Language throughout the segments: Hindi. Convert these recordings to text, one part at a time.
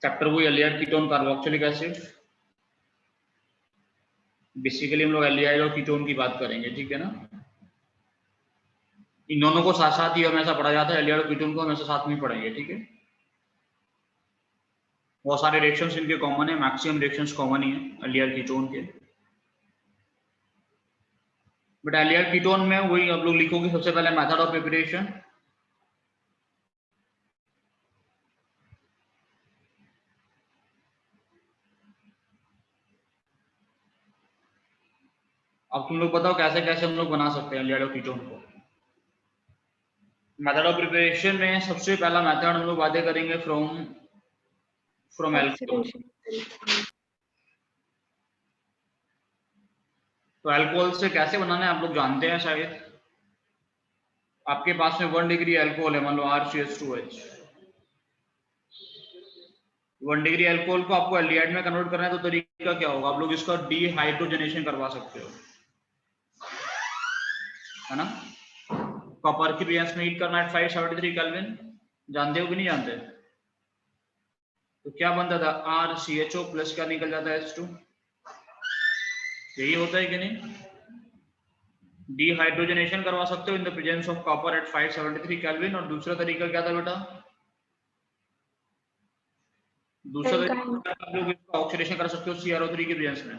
चैप्टर वो aldehyde ketone carboxylic acid. Basically हम लोग एल्डिहाइड और कीटोन की बात करेंगे, ठीक है ना। इन दोनों को साथ साथ ही हमेशा पढ़ा जाता है, एल्डिहाइड और कीटोन को हमेशा साथ में ही पढ़ेंगे, ठीक है। बहुत सारे रिएक्शंस इनके कॉमन है, मैक्सिमम रिएक्शंस कॉमन ही है एल्डिहाइड कीटोन के। बट एल्डिहाइड कीटोन में वही आप लोग लिखोगे सबसे पहले मेथड ऑफ प्रिपरेशन। अब तुम लोग बताओ कैसे कैसे हम लोग बना सकते हैं एल्डिहाइड और कीटोन को। मेथड ऑफ प्रिपरेशन में सबसे पहला मेथड हम लोग बातें करेंगे फ्रॉम एल्कोहल। तो अल्कोहल से कैसे बनाना है आप लोग जानते हैं शायद। आपके पास में 1 डिग्री अल्कोहल है, मान लो RCH2H। 1 डिग्री अल्कोहल को आपको एल्डिहाइड में कन्वर्ट करना है, तो तरीका क्या होगा, आप लोग इसका डीहाइड्रोजनेशन करवा सकते हो, है ना। कॉपर की रिएक्शन में हीट करना है 573 केल्विन, जानते हो कि नहीं जानते। तो क्या बनता था, RCHO प्लस क्या निकल जाता है H2, यही होता है कि नहीं। डीहाइड्रोजनेशन करवा सकते हो in the presence of copper at 573 kelvin. और दूसरा तरीका क्या था बेटा, दूसरा तरीका आप लोग इसका ऑक्सीडेशन कर सकते हो CrO3 की प्रेजेंस में,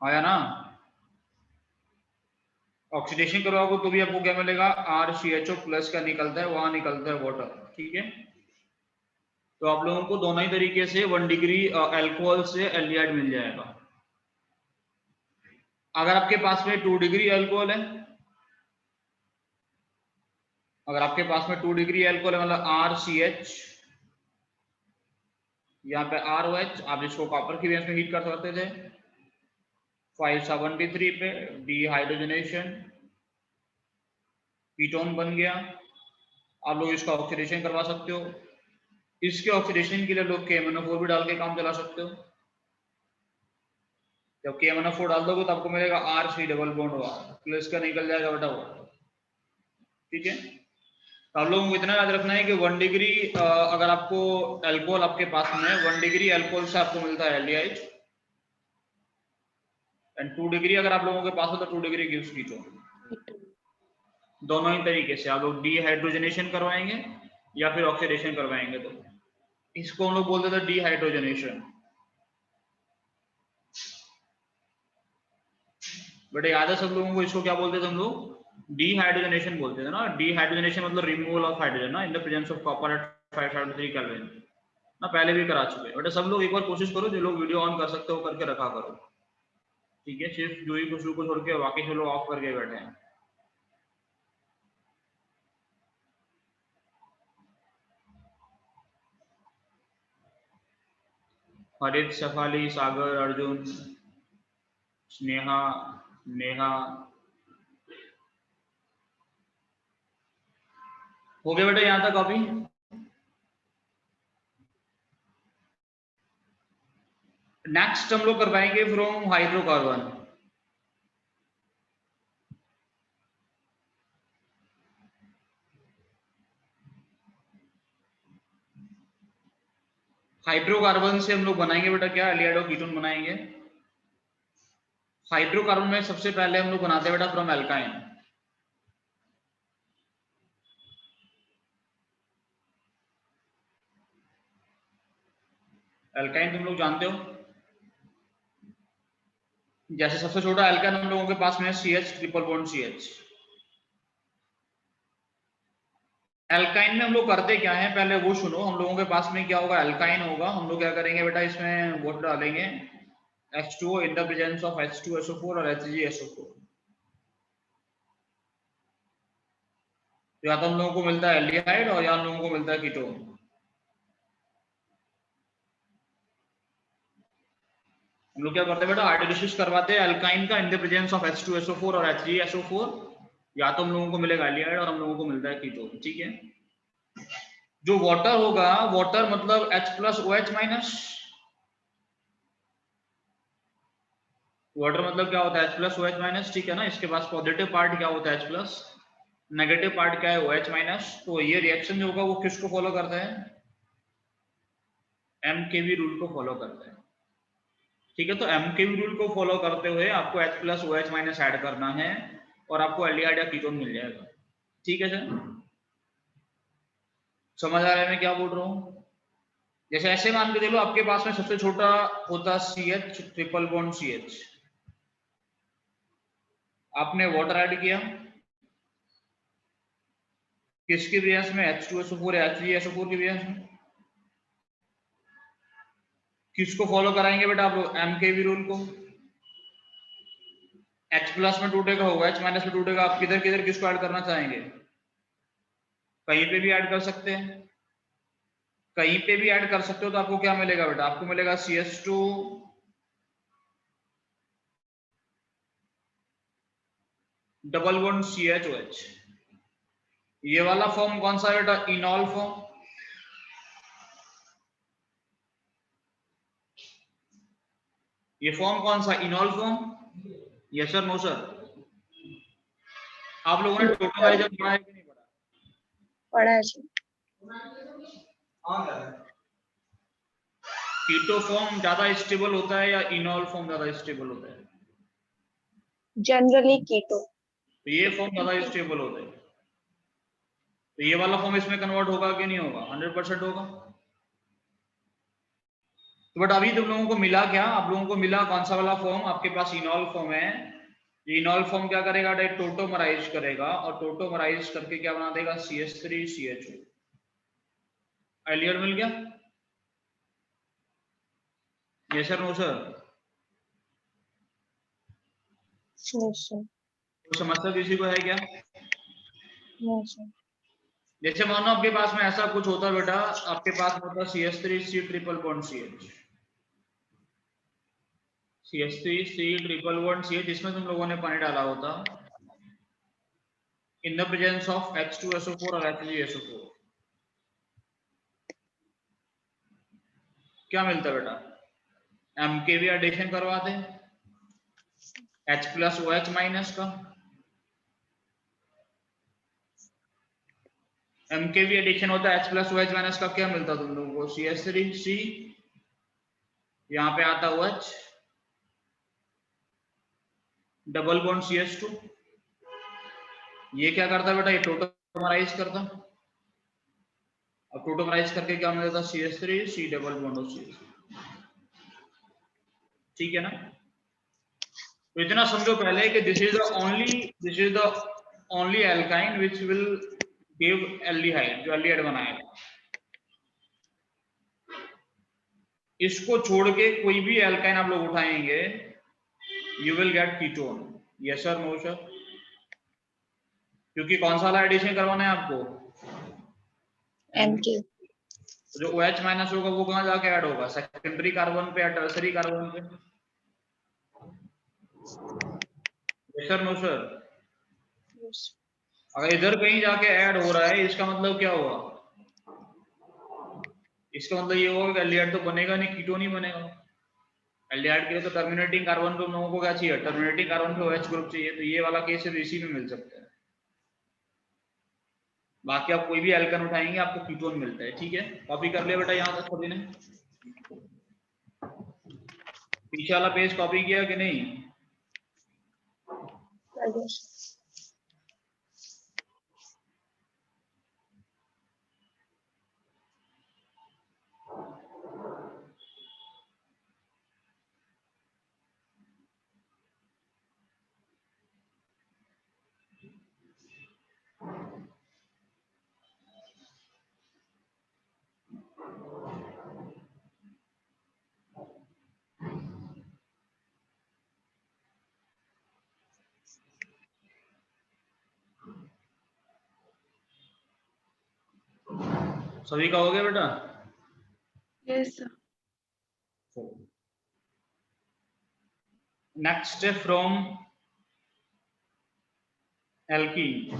आया ना। ऑक्सीडेशन करवाओगे तो भी आपको क्या मिलेगा, RCHO प्लस का निकलता है, वहां निकलता है वाटर, ठीक है। तो आप लोगों को दोनों ही तरीके से 1 डिग्री अल्कोहल से एल्डिहाइड मिल जाएगा। अगर आपके पास में 2 डिग्री अल्कोहल है, अगर आपके पास में 2 डिग्री अल्कोहल है, मतलब RCH, यहाँ पे ROH, आप इसको कॉपर की बेस में हीट कर सकते थे 573 पे, डीहाइड्रोजनेशन, कीटोन बन गया। आप लोग इसका ऑक्सीडेशन करवा सकते हो, इसके ऑक्सीडेशन के लिए लोग KMnO4 भी डाल के काम चला सकते हो। जब KMnO4 डाल दोगे तो आपको मिलेगा RC डबल बॉन्ड प्लस का निकल जाएगा बेटा वो, ठीक है। तो आप लोगों को इतना याद रखना है कि 1 डिग्री अगर आपको अल्कोहल आपके पास में 1 डिग्री अल्कोहल से आपको मिलता है एल्डिहाइड, एंड 2 डिग्री अगर आप लोगों के पास हो तो 2 डिग्री गिव्स कीटोन। दोनों ही तरीके से आप लोग डीहाइड्रोजनेशन करवाएंगे या फिर ऑक्सीडेशन करवाएंगे, तो इसको हम लोग बोलते थे डीहाइड्रोजनेशन। बट याद है सब लोगों को, इसको क्या बोलते थे हम लोग, डीहाइड्रोजनेशन बोलते थे ना। डीहाइड्रोजनेशन मतलब रिमूवल ऑफ हाइड्रोजन ना, in the presence of copper at 573 kelvin ना, पहले भी करा चुके हैं। बट सब लोग एक बार कोशिश करो, जो लोग वीडियो ऑन कर सकते हो करके रखा करो, ठीक है। सिर्फ जो ही खुशबू को छोड़ के बाकी सब लोग ऑफ करके बैठे हैं। हरित, सफाली, सागर, अर्जुन, स्नेहा, नेहा, हो गया बेटा यहाँ तक अभी। नेक्स्ट हम लोग करवाएंगे फ्रॉम हाइड्रोकार्बन। हाइड्रोकार्बन से हम लोग बनाएंगे बेटा क्या, एल्डिहाइड और कीटोन बनाएंगे। हाइड्रोकार्बन में सबसे पहले हम लोग बनाते हैं बेटा फ्रॉम एल्काइन। एल्काइन तुम लोग जानते हो, जैसे सबसे छोटा एल्काइन हम लोगों के पास में CH triple bond CH। Alkyne में हम लोग करते क्या है, पहले वो सुनो। हम लोगों के पास में क्या होगा, एल्काइन होगा, हम लोग क्या करेंगे बेटा, इसमें वाटर डालेंगे H2O in the presence of H2SO4 और HgSO4। तो या तो हम लोगों को मिलता है एल्डिहाइड और या हम लोगों को मिलता है कीटोन। हम लोग क्या करते हैं बेटा, हाइड्रोलिसिस करवाते हैं एल्काइन का इन द प्रेजेंस ऑफ H2SO4 और HgSO4, या तो हम लोगों को मिलेगा एल्डिहाइड और हम लोगों को मिलता है कीटोन, ठीक है। जो वाटर होगा, वाटर मतलब H+OH-, वाटर मतलब क्या होता है H+OH-, ठीक है ना। इसके पास पॉजिटिव पार्ट क्या होता है H+, नेगेटिव पार्ट क्या है, OH माइनस। तो ये रिएक्शन जो होगा वो किसको फॉलो करता है, MKV रूल को फॉलो करता है। ठीक है, तो MKV रूल को फॉलो करते हुए आपको H plus OH minus add करना है और आपको एल्डिहाइड या कीटोन मिल जाएगा। ठीक है सर, समझ आ रहा है मैं क्या बोल रहा हूँ? जैसे ऐसे मान के चलो आपके पास में सबसे छोटा होता CH, ट्रिपल बॉन्ड CH, आपने वाटर ऐड किया, किसके बेस में, H2SO4 या H3SO4 के बेस में। किसको फॉलो कराएंगे बेटा आप लोग, MKV रूल को। H प्लस में टूटेगा, OH माइनस में टूटेगा, आप किधर किधर किसको ऐड करना चाहेंगे, कहीं पे भी ऐड कर सकते हैं, कहीं पे भी ऐड कर सकते हो। तो आपको क्या मिलेगा बेटा, आपको मिलेगा CH2 डबल बॉन्ड CHOH। ये वाला फॉर्म कौन सा है बेटा, इनॉल फॉर्म। ये फॉर्म कौन सा, enol form. Yes sir, no sir. आप लोगों ने टोटलाइजर पढ़ा है कि नहीं पढ़ा, पढ़ा है सर। कीटो फॉर्म ज्यादा स्टेबल होता है या इनॉल फॉर्म ज्यादा स्टेबल होता है, जनरली कीटो। तो ये फॉर्म ज्यादा स्टेबल होता है। तो ये वाला फॉर्म इसमें कन्वर्ट होगा कि नहीं होगा, 100% होगा। तो बट अभी तुम लोगों को मिला क्या, आप लोगों को मिला कौन सा वाला फॉर्म, आपके पास इनॉल फॉर्म है। ये इनॉल फॉर्म क्या करेगा, टोटोमराइज करेगा और टोटोमराइज करके क्या बना देगा, CH3CHO। एलियर मिल गया, यस सर, नो सर। तो समस्या किसी को है क्या, जैसे मानो आपके पास में ऐसा कुछ होता है बेटा, आपके पास होता CH3C triple bond CH, CH3C triple bond CH, इसमें तुम लोगों ने पानी डाला होता इन द प्रेजेंस ऑफ H2SO4 और H3SO4। क्या मिलता है बेटा, MKV एडिशन करवाते हैं H प्लस OH माइनस का, MKV एडिशन होता है H प्लस OH माइनस का, क्या मिलता तुम लोगों को, CH3C, यहाँ पे आता OH डबल बॉन्ड CH2। ये क्या करता है बेटा, ये टोटोमराइज करता, अब टोटोमराइज करके क्या मिलता, CH3C डबल बॉन्ड CH। ठीक है ना, तो इतना समझो पहले कि this is the only alkyne which will give aldehyde, जो एल्डिहाइड बनाएगा। इसको छोड़ के कोई भी एल्काइन आप लोग उठाएंगे, you will get ketone. Yes sir, no sir. क्योंकि कौन सा वाला एडिशन करवाना है आपको, MK। जो OH माइनस होगा वो कहाँ जाके ऐड होगा, सेकेंडरी कार्बन पे या टर्सरी कार्बन पे। Yes sir, no sir. अगर इधर कहीं जाके ऐड हो रहा है, इसका मतलब क्या हुआ, इसका मतलब ये होगा कि एल्डिहाइड तो बनेगा नहीं, कीटोन ही बनेगा। एल्डिहाइड के लिए तो टर्मिनेटिंग कार्बन पे हम लोगों को क्या चाहिए, टर्मिनेटिंग कार्बन पे OH ग्रुप चाहिए। तो ये वाला केस सिर्फ इसी में मिल सकता है, बाकी आप कोई भी एल्कन उठाएंगे आपको कीटोन मिलता है। ठीक है, कॉपी कर लिया बेटा यहाँ तक सभी ने, पीछे वाला पेज कॉपी किया कि नहीं। सभी का हो गया बेटा, yes sir. Next from alkene.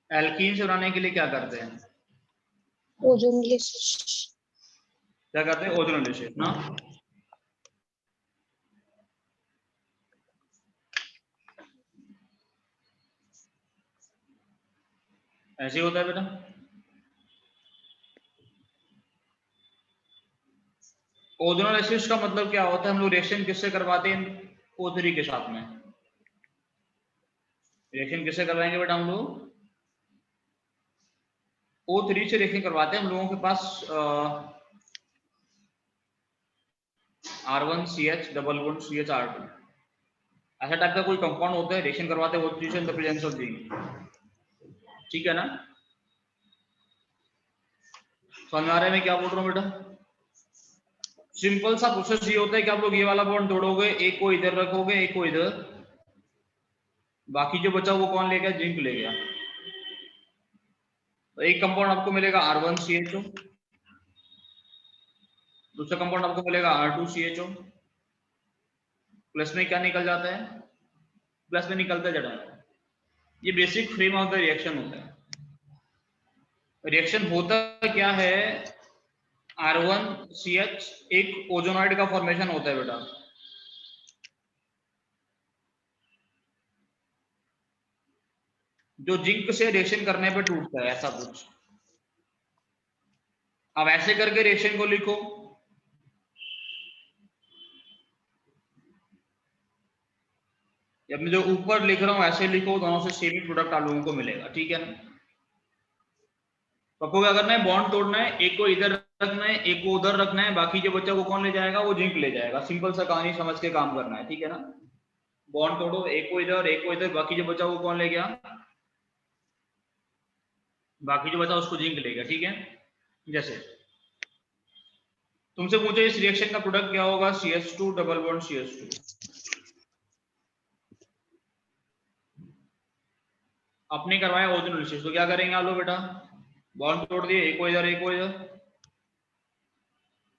Alkene से बनाने के लिए क्या करते हैं, ओजोनलेसिस। क्या करते हैं, ओजोनोलिसिस ना। ऐसे ही होता है बेटा। ओजोनोलाइसिस का मतलब क्या होता है? हम लोग रिएक्शन किससे करवाते हैं? O3 के साथ में रिएक्शन किससे करवाएंगे बेटा? हम लोग O3 से रिएक्शन करवाते हैं। हम लोगों के पास R1CH डबल बॉन्ड CHR2 ऐसा टाइप का कोई कंपाउंड होता है, रिएक्शन करवाते हैं O3 से इन द प्रेजेंस ऑफ जिंक। ठीक है ना? समझ आ रहा है मैं क्या बोल रहा हूँ बेटा? सिंपल सा प्रोसेस ये होता है कि आप लोग ये वाला बॉन्ड तोड़ोगे, एक को इधर रखोगे, एक को इधर, बाकी जो बचा वो कौन ले गया? जिंक ले गया। तो एक कंपाउंड आपको मिलेगा R1CHO, दूसरा कंपाउंड आपको मिलेगा R2CHO, प्लस में क्या निकल जाता है? प्लस में निकलता जाता है। ये basic frame of the reaction होता है। रिएक्शन होता क्या है? R1CH एक ओजोनॉइड का फॉर्मेशन होता है बेटा। जो जिंक से रिएक्शन करने पे टूटता है, ऐसा कुछ। अब ऐसे करके रिएक्शन को लिखो, जब मैं जो ऊपर लिख रहा हूं ऐसे लिखो, दोनों से सेम ही प्रोडक्ट आप लोगों को मिलेगा। ठीक है ना? तो आपको क्या करना है? बॉन्ड तोड़ना है, एक को इधर रखना है, एक को उधर रखना है, बाकी जो बच्चा वो कौन ले जाएगा? वो जिंक ले जाएगा। सिंपल सा कहानी समझ के काम करना है। ठीक है ना? बॉन्ड तोड़ो, एक को इधर, एक को इधर, बाकी जो बचा वो कौन ले गया? बाकी जो बचा उसको जिंक ले गया। ठीक है? जैसे तुमसे पूछे इस रिएक्शन का प्रोडक्ट क्या होगा? CH2 double bond CH2। आपने करवाया ओजोनोलाइसिस, तो क्या करेंगे आप लोग बेटा? बॉन्ड तोड़ दिए, एक को इधर, एक को इधर।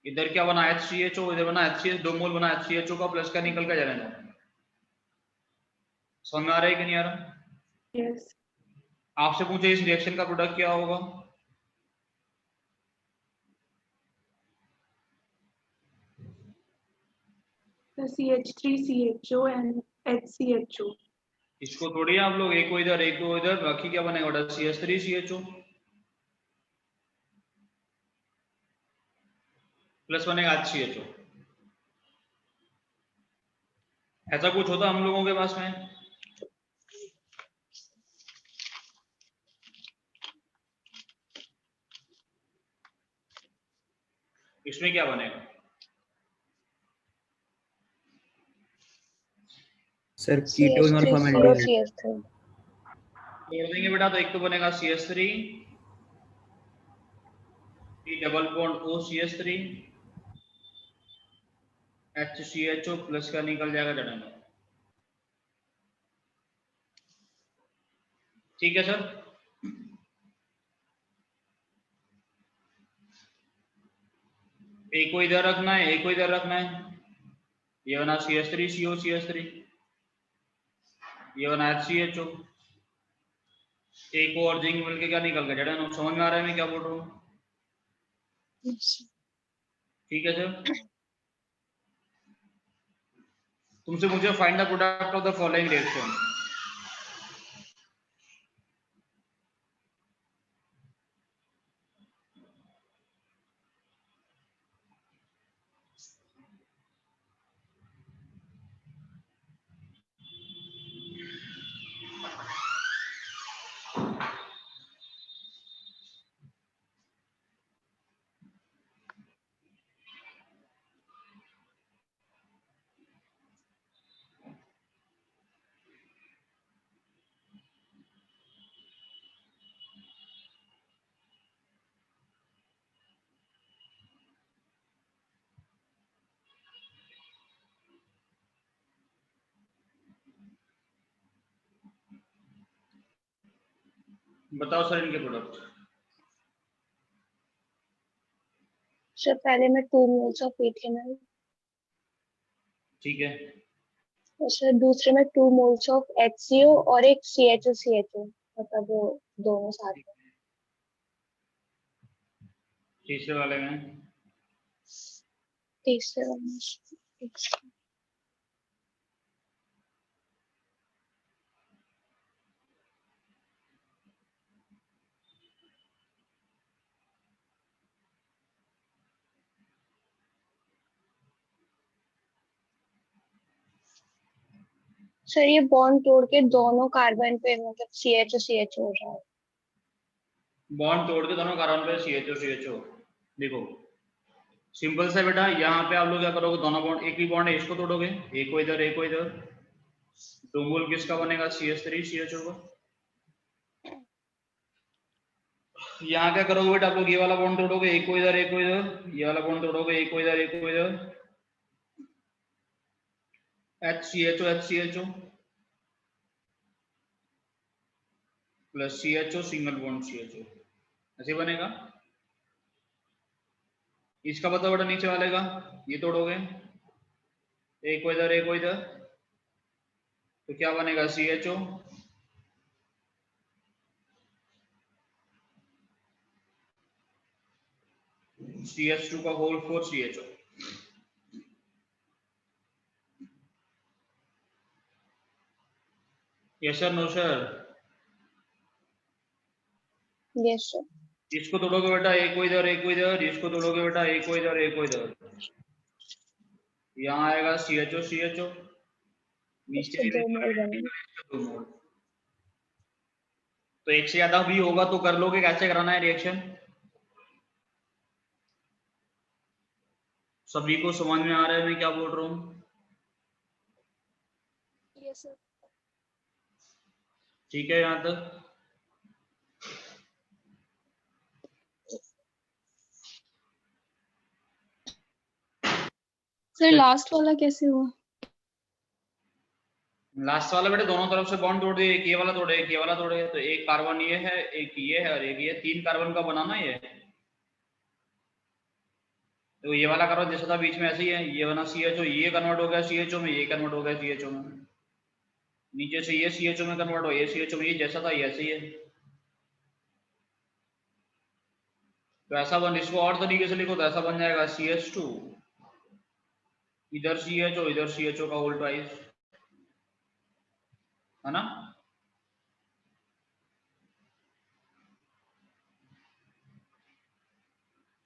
इधर क्या बना? HCHO, इधर बना HCH, 2 मोल बना HCHO का, प्लस का निकल का जाना है। समझ में आ रहा है कि नहीं आ रहा? Yes. आपसे पूछे इस रिएक्शन का प्रोडक्ट क्या होगा? The CH3CHO and HCHO. इसको तोड़िए आप लोग, एक को इधर, एक को इधर, बाकी क्या बनेगा बेटा? CH3CHO प्लस बनेगा HCHO। ऐसा कुछ होता हम लोगों के पास में? इसमें क्या बनेगा? सर कीटोन और फॉर्मेल्डिहाइड CH3COCH3. तोड़ देंगे बेटा, तो एक तो बनेगा CH3 double bond OCH3 HCHO plus का निकल जाएगा डबल। ठीक है सर? एक को इधर रखना है, एक को इधर रखना है। ये बना CH3CO CH3, ये बना HCHO, एक और जिंक मिलके क्या निकल गया? जड़ा। समझ में आ रहा है मैं क्या बोल रहा हूँ? ठीक है सर? तुमसे मुझे find the product of the following reaction. बताओ सर इनके प्रोडक्ट। सर पहले में 2 moles of ethanol. ठीक है? और सर दूसरे में 2 moles of HCO और एक CHO मतलब वो दोनों साथ में. तीसरे वाले में तीसरे वाले सर ये बॉन्ड तोड़ के दोनों कार्बन पे मतलब CHO हो रहा है। बॉन्ड तोड़ के दोनों कार्बन पे CHO। देखो सिंपल सा बेटा, यहाँ पे आप लोग क्या करोगे, दोनों बॉन्ड, एक ही बॉन्ड है इसको तोड़ोगे, एक को इधर एक को इधर, दो मोल किसका बनेगा, CH3 CHO का। यहाँ क्या करोगे बेटा, आप लोग ये वाला बॉन्ड तोड़ोगे, एक को इधर एक को इधर, ये वाला बॉन्ड तोड़ोगे, एक को इधर एक को इधर, HCHO plus CHO single bond CHO, ऐसे बनेगा। इसका बताओ बेटा नीचे वाले का, ये तोड़ोगे, एक को इधर एक को इधर, तो क्या बनेगा, CHO CH2 का whole 4 CHO। Yes sir, no sir. Yes sir. इसको तोड़ोगे बेटा, एक को इधर एक को इधर, इसको तोड़ोगे बेटा, एक को इधर एक को इधर, यहाँ आएगा CHO नीचे दो मोल बनेंगे। दो मोल। तो एक से ज्यादा भी होगा तो कर लोगे, कैसे कराना है रिएक्शन, सभी को समझ में आ रहा है मैं क्या बोल रहा हूँ? Yes sir. ठीक है यहाँ तक। सर लास्ट वाला कैसे हुआ? लास्ट वाला बेटे दोनों तरफ से बॉन्ड तोड़ दिए, एक ये वाला तोड़े एक ये वाला तोड़े, तो एक कार्बन ये है, एक ये है और एक ये, 3 कार्बन का बनाना ये। तो ये वाला कार्बन जैसा था बीच में ऐसे ही है, ये बना CHO, ये कन्वर्ट हो गया CHO में, ये कन्वर्ट हो गया CHO में, नीचे से ये CHO में कन्वर्ट हो, ये CHO में, ये जैसा था ये ऐसे ही है। तो ऐसा बन, इसको और तरीके से लिखो तो ऐसा बन जाएगा CH2 इधर CHO इधर CHO का होल ट्वाइस, है ना।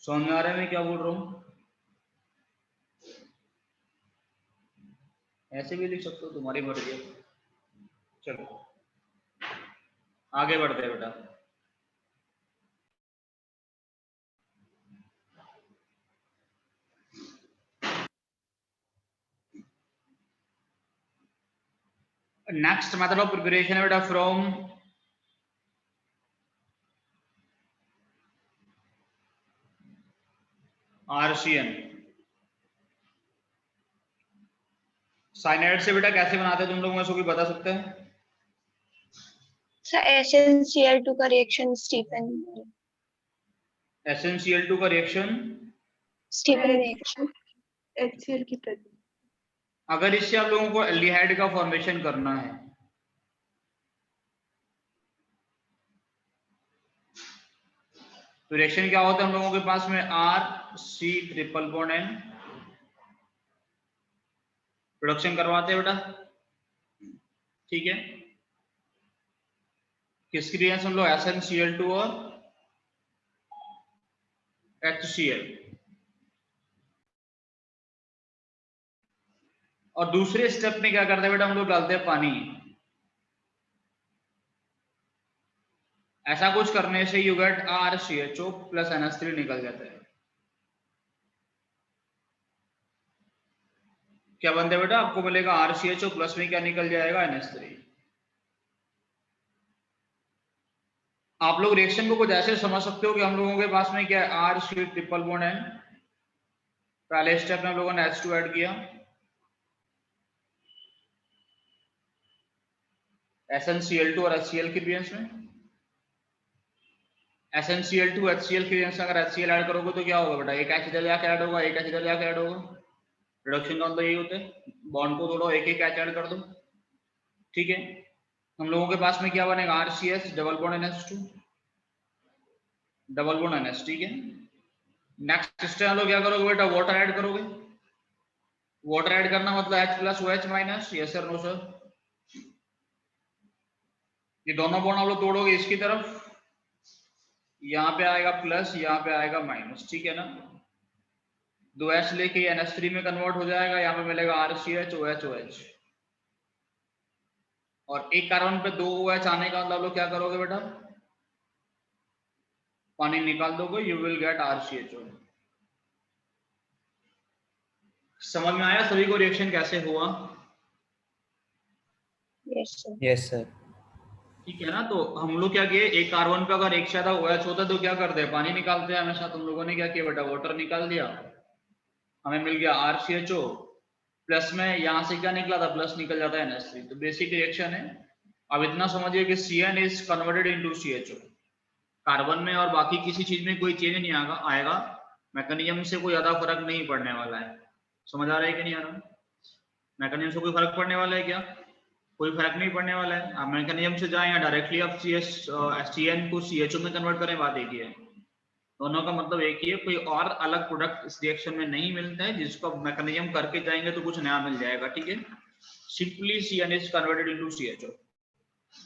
समझ में आ रहा है मैं क्या बोल रहा हूँ? ऐसे भी लिख सकते हो, तुम्हारी मर्जी है। चलो आगे बढ़ते हैं बेटा। नेक्स्ट मेथड ऑफ प्रिपरेशन है बेटा फ्रॉम RCN। साइनाइड से बेटा कैसे बनाते हैं तुम लोग में से कोई बता सकते हैं? सर SnCl2 का रिएक्शन स्टीफन SnCl2 का रिएक्शन, रिएक्शन HCl की प्रेजेंस। अगर इससे आप लोगों को एल्डिहाइड का फॉर्मेशन करना है तो रिएक्शन क्या होता है हम लोगों के पास में, RC triple bond N, production करवाते हैं बेटा, ठीक है। किसकी रिएक्शन हम लोग, SnCl2 और HCl, और दूसरे स्टेप में क्या करते हैं बेटा हम लोग डालते हैं पानी। ऐसा कुछ करने से you get RCHO plus NH3 निकल जाता है। क्या बनता है बेटा, आपको मिलेगा RCHO प्लस में क्या निकल जाएगा, NH3। आप लोग रिएक्शन को कुछ ऐसे समझ सकते हो कि हम लोगों के पास में क्या है, RC ट्रिपल बॉन्ड N, पहले स्टेप में हम लोगों ने H2 ऐड किया, SnCl2 और HCl की रिएक्शन में, SnCl2 HCl की रिएक्शन अगर HCl ऐड करोगे तो क्या होगा बेटा, एक H इधर जाके ऐड होगा, एक H इधर जाके ऐड होगा। रिडक्शन का मतलब यही होता है, बॉन्ड को तोड़ो, एक एक H ऐड कर दो, ठीक है। हम लोगों के पास में क्या बनेगा, RCS double bond NH2 double bond NH, ठीक है। नेक्स्ट स्टेप हम लोग क्या करोगे बेटा, वाटर ऐड करोगे। वाटर ऐड करना मतलब H plus OH minus, yes sir no sir. ये दोनों बॉन्ड आप लोग तोड़ोगे इसकी तरफ, यहाँ पे आएगा प्लस, यहाँ पे आएगा माइनस, ठीक है ना। 2H लेके NH3 में कन्वर्ट हो जाएगा, यहाँ पे मिलेगा RCH OH OH। और एक कार्बन पे 2 OH आने का मतलब लोग क्या करोगे बेटा, पानी निकाल दोगे, यू विल गेट RCHO। समझ में आया सभी को रिएक्शन कैसे हुआ? Yes sir. Yes sir. ठीक है ना। तो हम लोग क्या किए, एक कार्बन पे अगर एक से ज्यादा OH होता है तो क्या करते हैं, पानी निकालते हैं हमेशा। तुम लोगों ने क्या किया बेटा, वाटर निकाल दिया, हमें मिल गया RCHO, प्लस में यहाँ से क्या निकला था, प्लस निकल जाता है NH3। तो बेसिक रिएक्शन है। अब इतना समझिए कि CN is converted into CHO। Carbon में और बाकी किसी चीज में कोई चेंज नहीं आएगा, मैकेनिज्म से कोई ज्यादा फर्क नहीं पड़ने वाला है। समझ आ रहा है कि नहीं आ रहा? मैकेनिज्म से कोई फर्क पड़ने वाला है क्या? कोई फर्क नहीं पड़ने वाला है। आप मैकेनिज्म से जाएं या डायरेक्टली आप CN को CHO में कन्वर्ट करें, बात एक ही है। दोनों का मतलब एक ही है, कोई और अलग प्रोडक्ट इस रिएक्शन में नहीं मिलता है, जिसको मैकेनिज्म करके जाएंगे तो कुछ नया मिल जाएगा। ठीक है, simply CN is converted into CHO।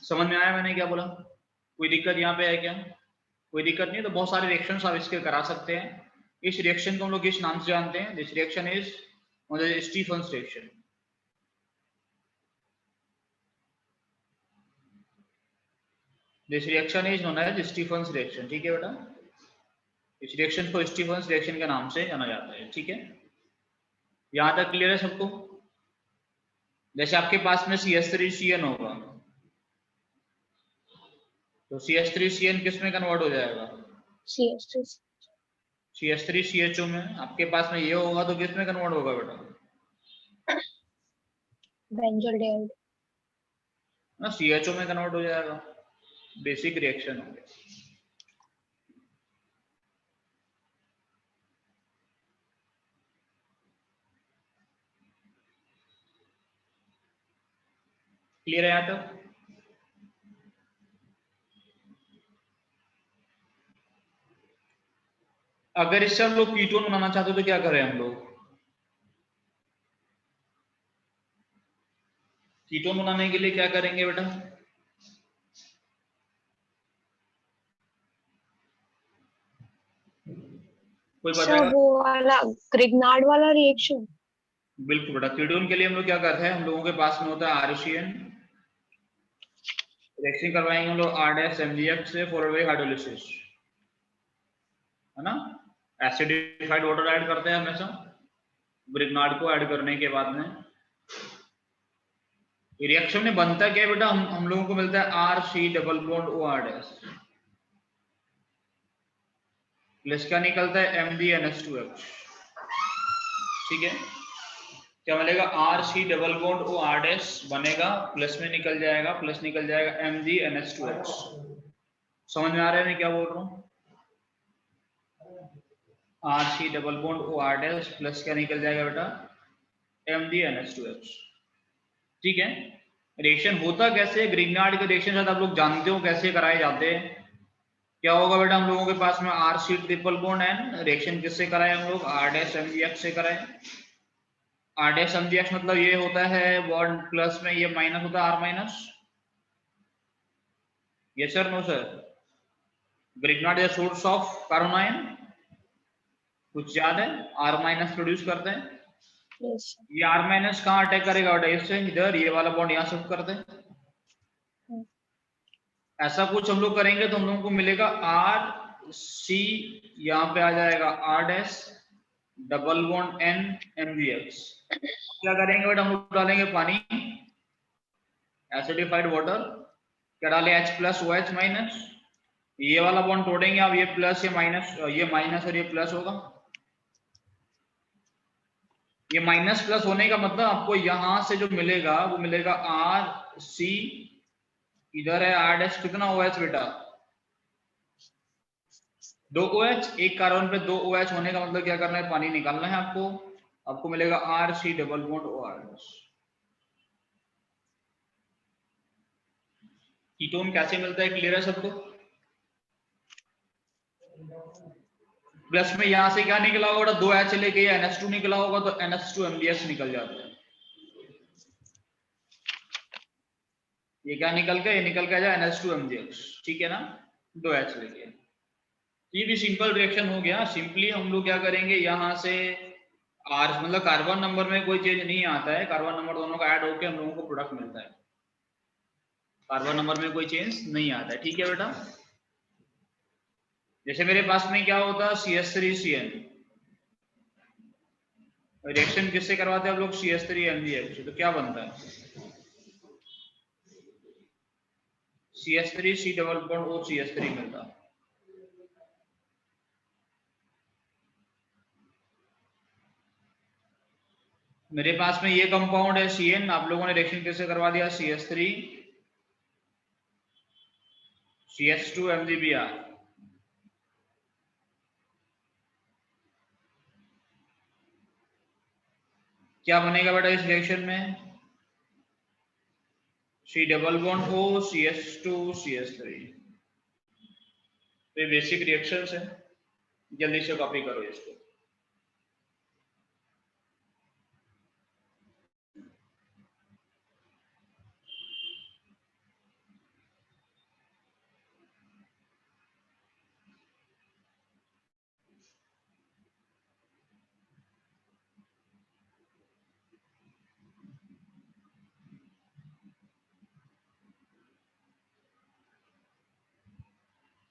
समझ में आया मैंने क्या बोला? कोई दिक्कत यहाँ पे है क्या? कोई दिक्कत नहीं है। तो बहुत सारे रिएक्शंस आप इसके करा सकते हैं। इस रिएक्शन को हम लोग किस नाम से जानते हैं? This reaction is Stephen's reaction. This reaction is known as Stephen's reaction. ठीक है बेटा, इस रिएक्शन को स्टीफन्स रिएक्शन के नाम से जाना जाता है। ठीक है, यहां तक क्लियर है सबको? जैसे आपके पास में CH3CN होगा, तो CH3CN किस में कन्वर्ट हो जाएगा? CH3CHO में। आपके पास में ये होगा तो किस में कन्वर्ट होगा बेटा? बेंजोल्डिहाइड ना, CHO में कन्वर्ट हो जाएगा। बेसिक रिएक्शन हो गया। क्लियर है यहाँ तक? अगर इससे हम लोग कीटोन बनाना चाहते तो क्या करें हम लोग? कीटोन बनाने के लिए क्या करेंगे बेटा? कोई सर बताएगा? वो वाला ग्रिग्नार्ड वाला रिएक्शन। बिल्कुल बेटा, कीटोन के लिए हम लोग क्या करते हैं, हम लोगों के पास में होता है RCN, रिएक्शन करवाएंगे हम लोग R-MgX से फॉरवर्ड बाय हाइड्रोलिसिस, है ना। एसिडिफाइड वाटर ऐड करते हैं हमेशा ग्रिग्नार्ड को ऐड करने के बाद में। रिएक्शन में बनता क्या है बेटा, हम लोगों को मिलता है RC double bond OR- plus क्या निकलता है MgNH2H। ठीक है, क्या मिलेगा? RC डबल बॉन्ड OR- बनेगा, प्लस में निकल जाएगा, प्लस निकल जाएगा MgNH2H। समझ में आ रहा है मैं क्या बोल रहा हूँ? RC double bond OR- plus क्या निकल जाएगा बेटा? MgNH2H। ठीक है, रिएक्शन होता कैसे? ग्रिग्नार्ड के रिएक्शन शायद आप लोग जानते हो कैसे कराए जाते हैं। क्या होगा बेटा, हम लोगों के पास में RC triple bond N, reaction किससे कराए हम लोग? R-MgX से कराए। R-MgX मतलब ये होता है बॉन्ड प्लस में ये माइनस होता है R-। Yes sir, no sir? Grignard is source of carbanion, कुछ याद है? R- प्रोड्यूस करते हैं। यस ये R- कहाँ अटैक करेगा बेटा? इससे इधर, ये वाला बॉन्ड यहाँ शिफ्ट करते हैं। ऐसा कुछ हम लोग करेंगे तो हम लोगों को मिलेगा RC, यहाँ पे आ जाएगा R- डबल बॉन्ड N-MgX। क्या करेंगे बेटा, हम लोग डालेंगे पानी, एसिडिफाइड वाटर, क्या डाले? H+OH-, ये वाला बॉन्ड तोड़ेंगे अब, ये प्लस, ये माइनस और ये प्लस होगा। ये माइनस प्लस होने का मतलब आपको यहां से जो मिलेगा वो मिलेगा RC, इधर है R- कितना OH बेटा? 2 OH। एक कार्बन पे 2 OH होने का मतलब क्या करना है, पानी निकालना है आपको। आपको मिलेगा RC double bond OR-। Ketone कैसे मिलता है, क्लियर है सबको? प्लस में यहां से क्या निकला होगा? 2 H लेके NH2 निकला होगा तो NH2MgX निकल जाता है। ये क्या निकल के, ये निकल के आ जाए NH2MgX। ठीक है ना, 2 H लेके। ये भी सिंपल रिएक्शन हो गया। सिंपली हम लोग क्या करेंगे, यहाँ से R मतलब कार्बन नंबर में कोई चेंज नहीं आता है, कार्बन नंबर दोनों का ऐड होकर हम लोगों को प्रोडक्ट मिलता है। कार्बन नंबर में कोई चेंज नहीं आता है, ठीक है बेटा। जैसे मेरे पास में क्या होता है CH3CN, रिएक्शन किससे करवाते हैं आप लोग, CH3MgH, तो क्या बनता है CH3 C double bond O CH3 मिलता है। मेरे पास में ये कंपाउंड है CN, आप लोगों ने रिएक्शन किससे करवा दिया CH3 CH2 MgBr, क्या बनेगा बेटा इस रिएक्शन में C double bond O CH2 CH3। तो ये बेसिक रिएक्शंस है, जल्दी से कॉपी करो इसको।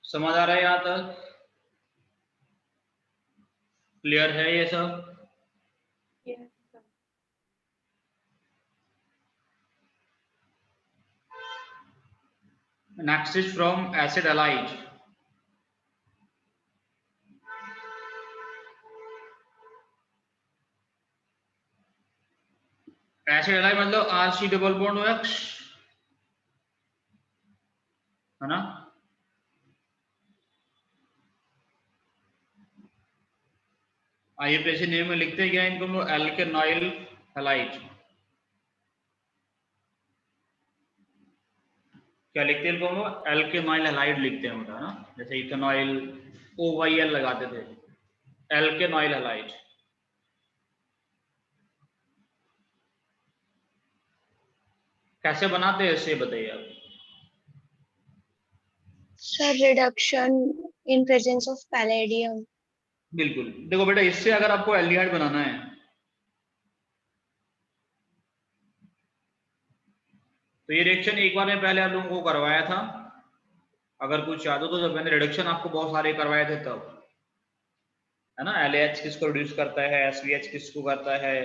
समझ आ रहा है यहाँ तक, क्लियर है ये सब। Yes, sir. Next is from acid halide। Acid halide मतलब RC डबल बॉन्ड OH, है ना। आइए पैसे नेम में लिखते हैं क्या इनको हम लोग, एल्केनाइल हैलाइड। क्या लिखते हैं इनको हम लोग, एल्केनाइल हैलाइड लिखते हैं बेटा, है ना। जैसे इथेनॉइल OYL लगाते थे, एल्केनाइल हैलाइड। कैसे बनाते हैं इससे बताइए आप। Sir reduction in presence of palladium. बिल्कुल, देखो बेटा इससे अगर आपको एल्डिहाइड बनाना है तो ये रिएक्शन एक बार में पहले आप लोगों को करवाया था, अगर कुछ याद हो तो, जब मैंने रिडक्शन आपको बहुत सारे करवाए थे तब, है ना। LAH किसको रिड्यूस करता है, SVH किसको करता है,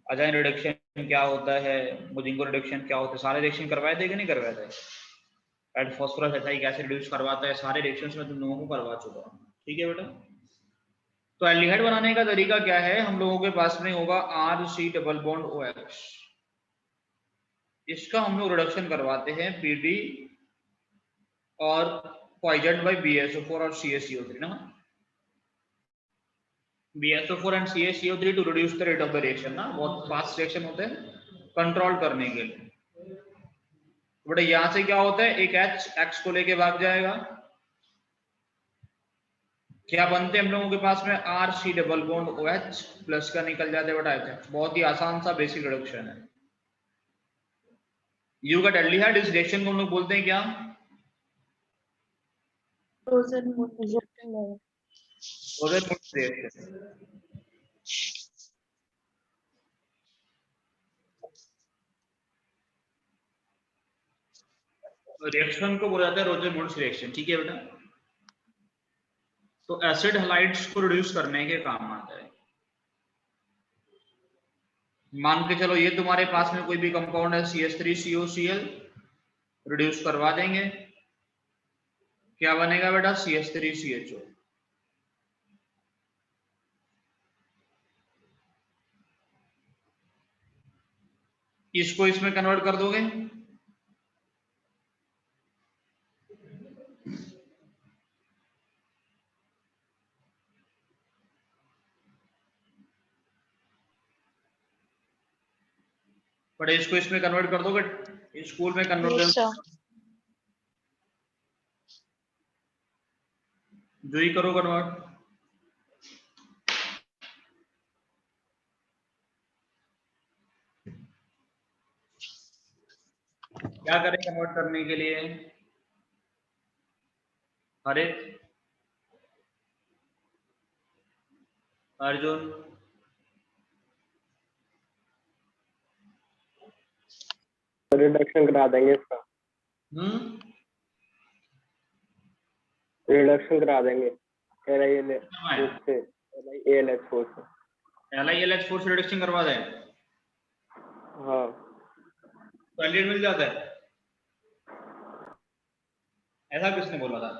अजाइन रिडक्शन क्या होता है, मोजिंगो रिडक्शन क्या होता है, सारे रिएक्शन करवाए थे कि नहीं करवाए थे। एड फास्फोरस एचाई कैसे रिड्यूस करवाता है, सारे रिएक्शंस में तुम लोगों को करवा चुका हूं, ठीक है बेटा। तो एल्डिहाइड बनाने का तरीका क्या है, हम लोगों के पास में होगा RC डबल बॉन्ड OH, इसका हम लोग रिडक्शन करवाते हैं PD और पॉइजन बाय BSO4 और CaCO3 ना, BSO4 and CaCO3 to reduce the rate of the reaction ना, बहुत फास्ट रिएक्शन होते हैं कंट्रोल करने के लिए। बट यहां से क्या होता है, एक H X को लेके भाग जाएगा, क्या बनते हैं हम लोगों के पास में RC double bond OH plus का निकल जाते हैं बेटा H। बहुत ही आसान सा बेसिक रिडक्शन है। यू गॉट एल्डिहाइड, इस रिएक्शन को हम लोग बोलते हैं क्या, Rosenmuth रिएक्शन। रिएक्शन को बोला जाता है रोजेमुंड्स रिएक्शन, ठीक है बेटा। तो एसिड हैलाइड्स को रिड्यूस करने के काम आता है। मान के चलो ये तुम्हारे पास में कोई भी कंपाउंड है CH3COCl, रिड्यूस करवा देंगे, क्या बनेगा बेटा CH3CHO। इसको इसमें कन्वर्ट कर दोगे, बट इसको इसमें कन्वर्ट कर दोगे, स्कूल में कन्वर्ट यस सर। जो ही करो कन्वर्ट। क्या करें कन्वर्ट करने के लिए, हरित, अर्जुन, रिडक्शन करा देंगे इसका। रिडक्शन करा देंगे LiALH से LiALH4 से। LiALH4 से रिडक्शन करवा दें। हाँ तो एल्डिहाइड मिल जाता है, ऐसा किसने बोला था?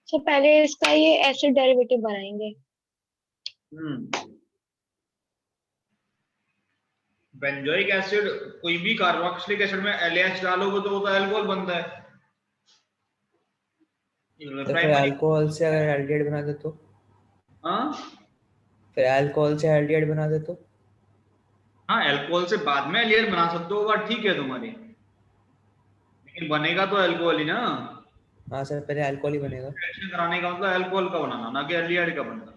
तो पहले इसका ये एसिड डेरिवेटिव बनाएंगे। बेंजोइक एसिड, कोई भी कार्बोक्सिलिक एसिड में LH डालोगे तो वो तो अल्कोहल बनता है। तो फिर अल्कोहल से अगर एल्डिहाइड बना दे तो? हाँ फिर अल्कोहल से एल्डिहाइड बना दे तो? हाँ, अल्कोहल से बाद में एल्डिहाइड बना सकते हो, बात ठीक है तुम्हारी, लेकिन बनेगा तो अल्कोहल ही ना। हाँ सर, पहले अल्कोहल ही बनेगा। रिएक्शन कराने का मतलब अल्कोहल का बनाना, ना कि एल्डिहाइड का बनना।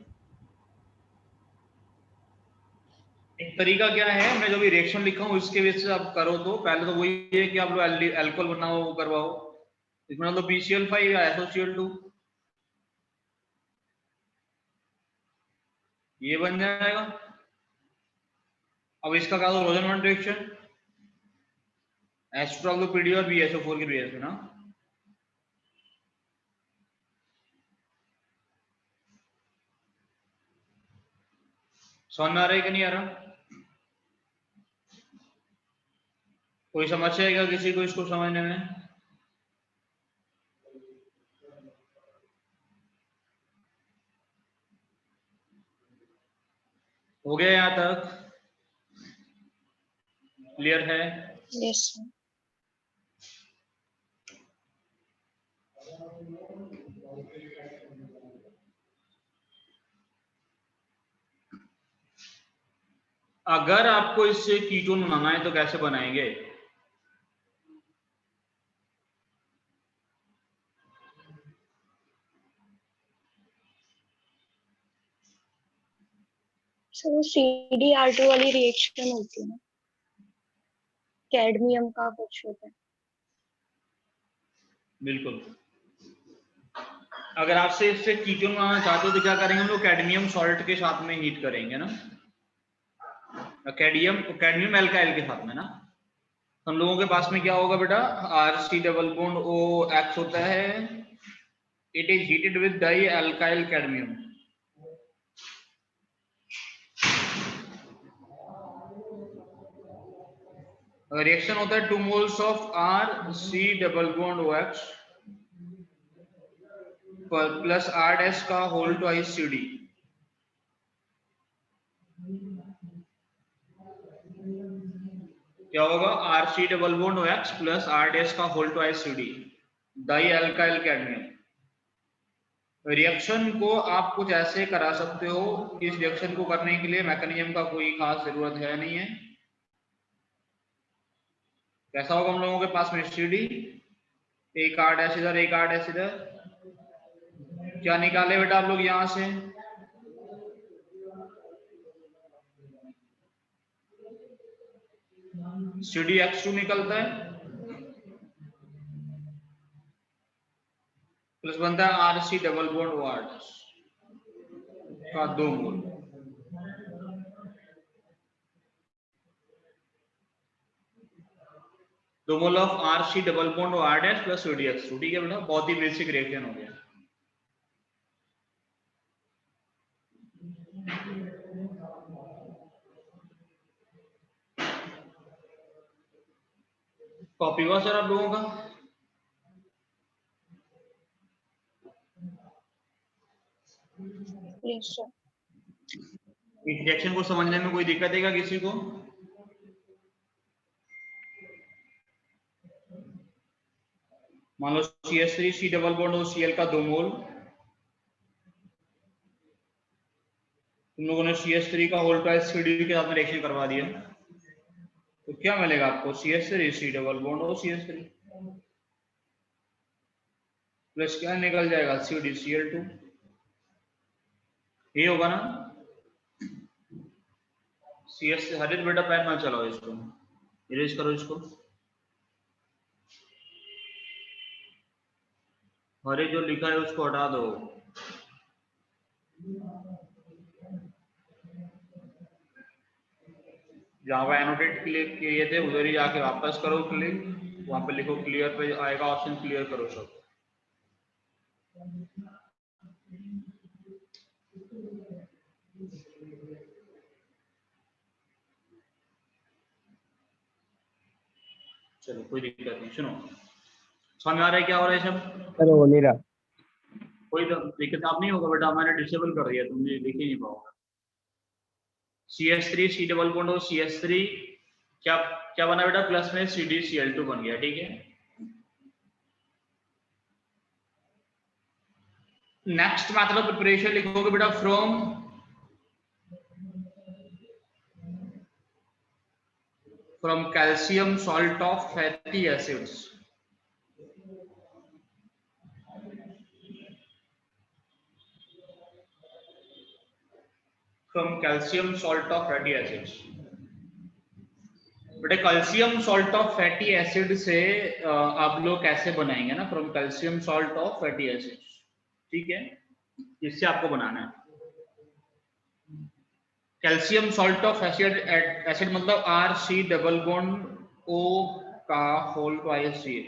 एक तरीका क्या है, मैं जो भी रिएक्शन लिखा हूँ इसके बेस से आप करो, तो पहले तो वही है कि आप लोग अल्कोहल बनाओ, वो करवाओ। इसमें मतलब BCl5 या SOCl2 ये बन जाएगा। अब इसका क्या होगा, रोजनमैन रिएक्शन, H2 PD और BSO4 की बेस में ना। समझ में आ रहा है कि नहीं आ रहा? कोई समस्या है क्या किसी को इसको समझने में? हो गया यहाँ तक? क्लियर है? यस। अगर आपको इससे कीटोन बनाना है तो कैसे बनाएंगे? सो वो CdR2 वाली रिएक्शन होती है ना, कैडमियम का कुछ होता है। बिल्कुल। अगर आपसे इससे कीटोन बनाना चाहते हो तो क्या करेंगे हम लोग, कैडमियम सॉल्ट के साथ में हीट करेंगे ना, कैडमियम एल्काइल के साथ में ना। हम लोगों के पास में क्या होगा बेटा, RC डबल बॉन्ड OX होता है, it is heated with dialkyl cadmium. Reaction होता है 2 moles of RC double bond OX plus R' का होल ट्वाइस CD। क्या होगा, RC double bond OX plus R' का whole twice CD, dialkyl cadmium. Reaction को आप कुछ ऐसे करा सकते हो, इस रिएक्शन को करने के लिए मैकेनिज्म का कोई खास जरूरत है नहीं है। कैसा होगा हम लोगों के पास में CD, एक R' इधर, एक R' इधर, क्या निकाले बेटा आप लोग यहां से, CdX2 निकलता है, प्लस बनता है RC डबल बॉन्ड OH का 2 मोल। दो mole of RC double bond OH plus CdX2। ठीक है बेटा, बहुत ही बेसिक रिएक्शन हो गया। कॉपी हुआ सर आप लोगों का? Yes sir. इस रिएक्शन को समझने में कोई दिक्कत है क्या किसी को? मान लो CH3 C डबल बॉन्ड और Cl का 2 मोल, तुम लोगों ने CH3 का होल ट्वाइस CD के साथ में रिएक्शन करवा दिया, तो क्या मिलेगा आपको, CH3 C डबल बॉन्ड और CH3 प्लस क्या निकल जाएगा, CdCl2। ये होगा ना। CH हरित बेटा पेन ना चलाओ, इसको इरेज करो, इसको हरे जो लिखा है उसको हटा दो। जहां पर एनोटेट क्लिक किए थे उधर ही जाके वापस करो क्लिक। वहां पे लिखो क्लियर पे आएगा ऑप्शन, क्लियर करो सब। चलो कोई दिक्कत नहीं, सुनो समझ आ रहा है क्या हो रहा है सब? सर हो नहीं रहा। कोई दिक्कत आप नहीं होगा बेटा, मैंने डिसेबल कर दिया, तुमने देख ही नहीं पाओगे। CH3 C डबल बॉन्ड और CH3 क्या क्या बना बेटा, प्लस में CdCl2 बन गया, ठीक है। नेक्स्ट मेथड ऑफ प्रिपरेशन लिखोगे बेटा from calcium salt of fatty acids. From calcium salt of fatty acids. बेटा calcium salt of fatty acid से आप लोग कैसे बनाएंगे ना, from calcium salt of fatty acids, ठीक है। इससे आपको बनाना है कैल्शियम सॉल्ट ऑफ एसिड मतलब RC डबल बॉन्ड O का होल ट्वाइस Ca,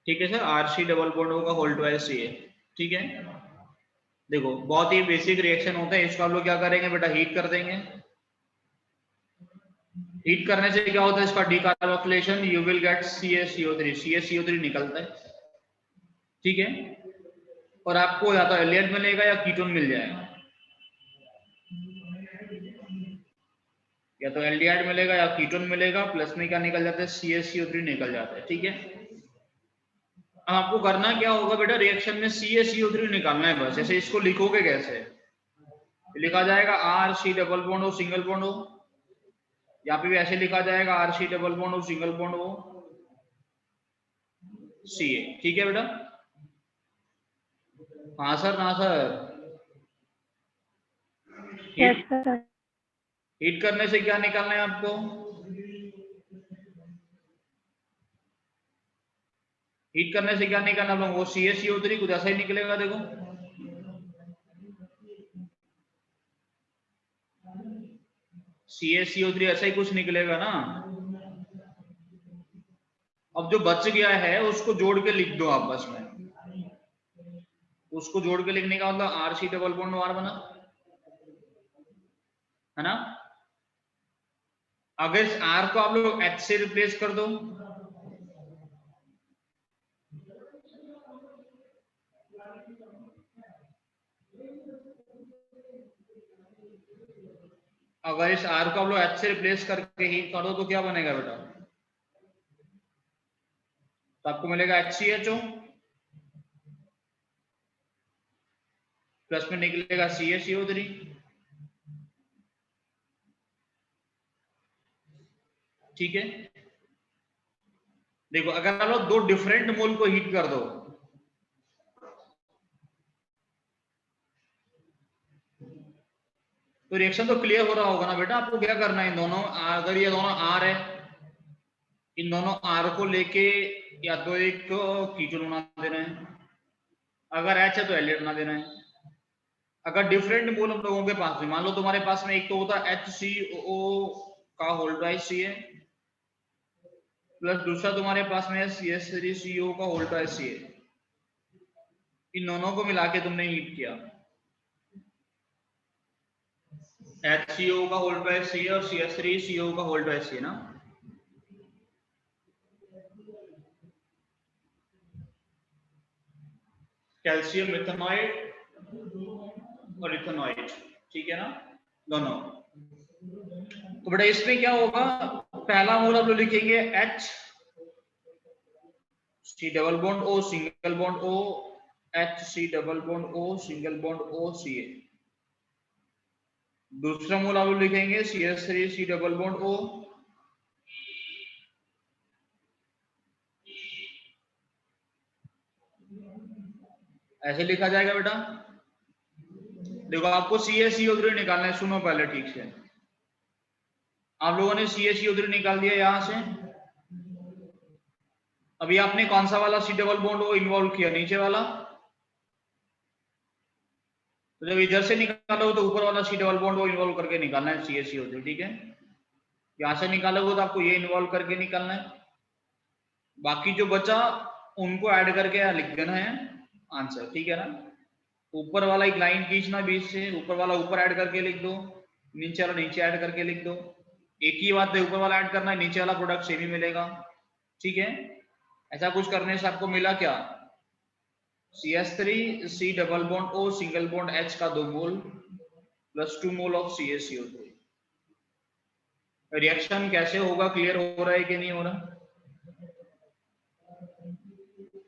ठीक है sir, RC double bond O का होल ट्वाइस Ca, ठीक है। देखो बहुत ही बेसिक रिएक्शन होता है, इसको आप लोग क्या करेंगे बेटा, हीट कर देंगे। हीट करने से क्या होता है, इसका decarboxylation, you will gate CaCO3, CaCO3 निकलता है, ठीक है। और आपको या तो एल्डिहाइड मिलेगा या कीटोन मिल जाएगा, या तो एल्डिहाइड मिलेगा या कीटोन मिलेगा, प्लस में क्या निकल जाता है, CaCO3 निकल जाता है, ठीक है। अब आपको करना क्या होगा बेटा, रिएक्शन में CaCO3 निकालना है बस। जैसे इसको लिखोगे कैसे, लिखा जाएगा RC double bond O single bond O, यहाँ पे भी ऐसे लिखा जाएगा RC double bond O single bond O Ca, ठीक है बेटा। हाँ सर, ना सर, हीट करने से क्या निकालना है आपको, हीट करने से क्या निकालना है, वो CaCO3 कुछ ऐसा ही निकलेगा, देखो CaCO3 ऐसा ही कुछ निकलेगा ना। अब जो बच गया है उसको जोड़ के लिख दो आपस में, उसको जोड़ के लिखने का मतलब RC डबल बॉन्ड O बना, है ना। अगर इस R को आप लोग H से रिप्लेस कर दो, अगर इस R को आप लोग H से रिप्लेस करके हीट कर दो तो क्या बनेगा बेटा, तो आपको मिलेगा HCHO, प्लस में निकलेगा CaCO3, ठीक है। देखो अगर आप लोग दो डिफरेंट मोल को हीट कर दो, तो रिएक्शन तो क्लियर हो रहा होगा ना बेटा। आपको क्या करना है, इन दोनों, अगर ये दोनों R है, इन दोनों R को लेके या तो एक कीटोन बना देना है, अगर H है तो एल्डिहाइड बना देना है। अगर डिफरेंट मोल हम लोगों के पास में, मान लो तुम्हारे पास में एक तो होता है HCO का होल ट्वाइस Ca, प्लस दूसरा तुम्हारे पास में है CH3CO का होल ट्वाइस Ca, इन दोनों को मिला के तुमने हीट किया, HCO का होल ट्वाइस Ca और CH3CO का होल ट्वाइस Ca ना। कैल्शियम इथेनॉइड और इथेनॉइड, ठीक है ना, दोनों। तो बेटा इसमें क्या होगा, पहला मोल आप लोग लिखेंगे H C double bond O single bond O, H C double bond O single bond O Ca। दूसरा मोल आप लोग लिखेंगे CH3 C double bond O, ऐसे लिखा जाएगा बेटा। देखो आपको CaCO3 निकालना है, सुनो पहले ठीक से। आप लोगों ने CaCO3 निकाल दिया यहां से, अभी आपने कौन सा वाला C double bond O involve किया, नीचे वाला। तो जब इधर से निकालोगे तो ऊपर वाला C double bond O involve करके निकालना है CaCO3, ठीक है। यहां से निकालोगे तो आपको ये इन्वॉल्व करके निकालना है, बाकी जो बचा उनको ऐड करके यहाँ लिख देना है आंसर, ठीक है ना। ऊपर वाला एक लाइन खींचना बीच से, ऊपर वाला ऊपर ऐड करके लिख दो, नीचे वाला नीचे ऐड करके लिख दो। एक ही बात है, ऊपर वाला ऐड करना है, नीचे वाला प्रोडक्ट सेम ही मिलेगा, ठीक है। ऐसा कुछ करने से आपको मिला क्या, CH3 C double bond O single bond H का 2 mole plus 2 mole of CaCO3। Reaction कैसे होगा, क्लियर हो रहा है कि नहीं हो रहा,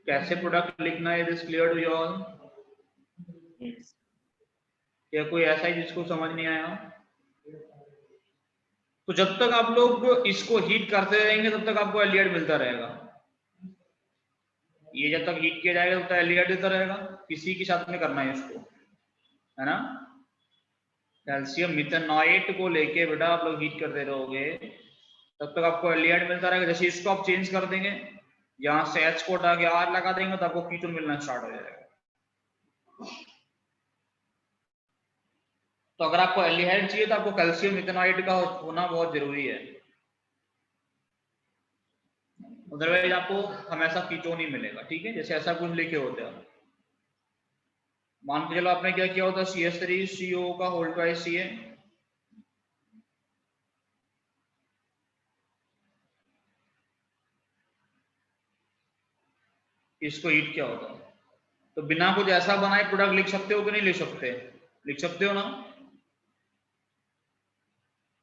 कैसे प्रोडक्ट लिखना है, this clear to you all. Yes. या कोई ऐसा है जिसको समझ नहीं आया। तो जब तक आप लोग इसको हीट करते रहेंगे तब तक आपको एल्डिहाइड मिलता रहेगा। ये जब तक हीट किया जाएगा तब तक एल्डिहाइड देता रहेगा। किसी के साथ में करना है इसको, है ना। कैल्शियम मिथेनॉएट को लेके बेटा आप लोग हीट करते रहोगे तब तक आपको एल्डिहाइड मिलता रहेगा। जैसे इसको आप चेंज कर देंगे, यहाँ से H को हटा के R लगा देंगे तो आपको कीटोन मिलना स्टार्ट हो जाएगा। तो अगर आपको एल्डिहाइड चाहिए तो आपको कैल्शियम मिथेनॉएट का होना बहुत जरूरी है, अदरवाइज आपको हमेशा कीटोन ही मिलेगा, ठीक है। जैसे ऐसा कुछ लिखे होते हैं, मान के चलो आपने क्या किया होता है, CH3CO का होल ट्वाइस Ca, इसको हीट किया होता है, तो बिना कुछ ऐसा बनाए प्रोडक्ट लिख सकते हो कि नहीं लिख सकते, लिख सकते हो ना।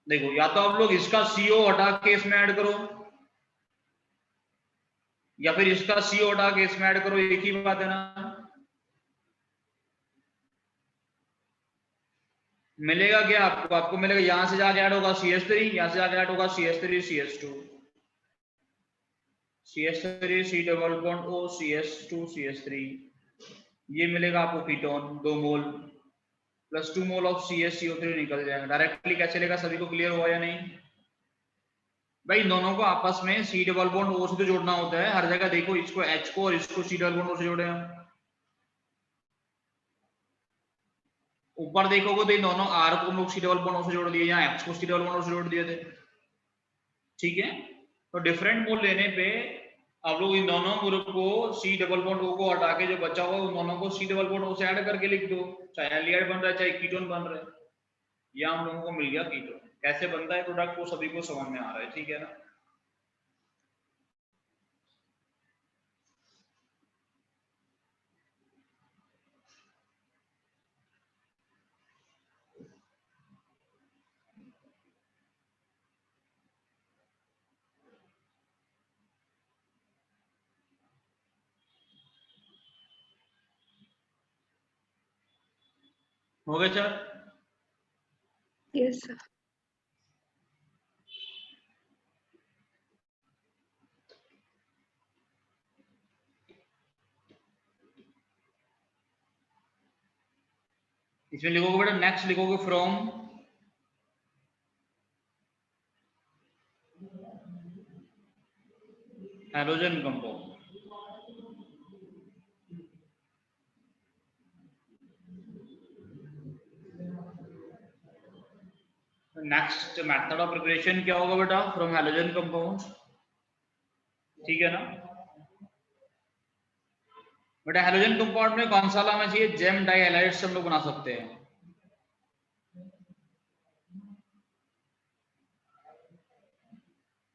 देखो या तो आप लोग इसका CO हटा के इसमें ऐड करो, या फिर इसका CO हटा के इसमें ऐड करो, एक ही बात है ना। मिलेगा क्या आपको, आपको मिलेगा यहां से जाके ऐड होगा CH3, यहां से जाके ऐड होगा CH3 CH2, CH3 C double bond O CH2 CH3, ये मिलेगा आपको ketone 2 mole plus 2 mole of CaCO3 निकल जाएगा। डायरेक्टली क्या चलेगा, सभी को क्लियर हुआ या नहीं भाई। दोनों को आपस में C डबल बॉन्ड O से तो जोड़ना होता है हर जगह। देखो इसको H को और इसको C डबल बॉन्ड O से जोड़े हम, ऊपर देखोगे तो ये दोनों R को हम लोग C डबल बॉन्ड O से जोड़ दिए, यहाँ H को C डबल बॉन्ड O से जोड़ दिए थे, ठीक है। तो डिफरेंट मोल लेने पे आप लोग इन दोनों ग्रुप को C डबल बॉन्ड O को हटा के जो बचा हुआ उन दोनों को C डबल बॉन्ड O से ऐड करके लिख दो, चाहे एल्डिहाइड बन रहा है चाहे कीटोन बन रहा है। या हम लोगों को मिल गया कीटोन। कैसे बनता है प्रोडक्ट वो सभी को समझ में आ रहा है, ठीक है ना। हो गया सर। Yes, sir. इसमें लिखोगे बेटा, नेक्स्ट लिखोगे from halogen compound. Next method of preparation क्या होगा बेटा, फ्रॉम हैलोजन कंपाउंड, ठीक है ना। बेटा हैलोजन कंपाउंड में कौन सा लाना चाहिए, जेम डाई हैलाइड से हम लोग बना सकते हैं।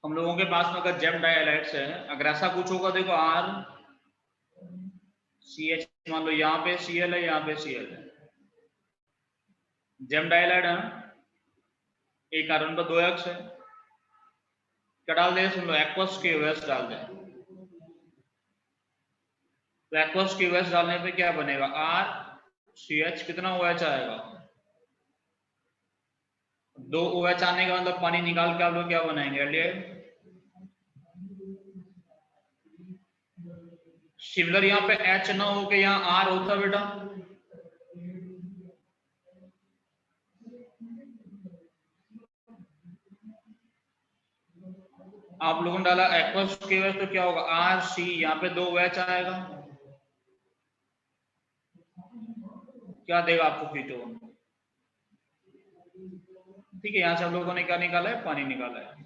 हम लोगों के पास में अगर जेम डाई हैलाइड्स है, अगर ऐसा कुछ होगा, देखो R CH, मान लो यहाँ पे Cl है, यहाँ पे Cl है, जेम डाई हैलाइड है ना, एक कार्बन पर 2 X है, क्या डाल दे, सुन लो एक्वस KOH डाल दे। तो एक्वस KOH डालने पे क्या बनेगा, RCH कितना OH आएगा, 2 OH आने का मतलब पानी निकाल के आप लोग क्या बनाएंगे, एल्डिहाइड। सिमिलर यहाँ पे H ना हो के यहाँ R होता बेटा, आप लोगों ने डाला एक्वस KOH तो क्या होगा, RC, यहाँ पे 2 OH आएगा, क्या देगा आपको कीटोन, ठीक है। यहाँ से हम लोगों ने क्या निकाला है, पानी निकाला है।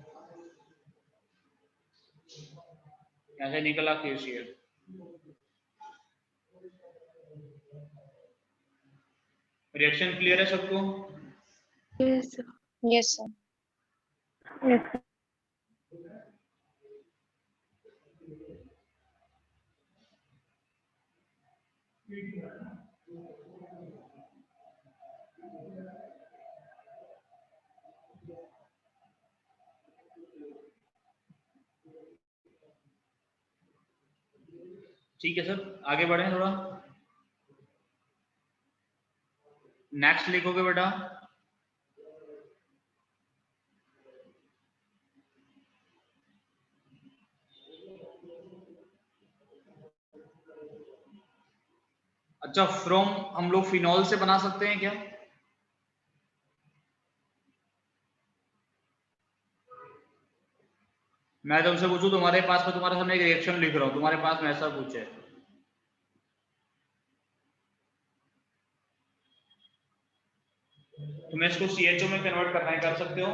ऐसे निकला KCl। रिएक्शन क्लियर है सबको? Yes, sir. Yes, sir. Yes, sir. ठीक है सर, आगे बढ़े थोड़ा। नेक्स्ट लिखोगे बेटा। अच्छा, फ्रॉम हम लोग फिनॉल से बना सकते हैं क्या? मैं तुमसे पूछूं, तुम्हारे पास, मैं तुम्हारे सामने एक रिएक्शन लिख रहा हूं, तुम्हारे पास में ऐसा कुछ है, तुम्हें इसको CHO में कन्वर्ट करना है, कर सकते हो?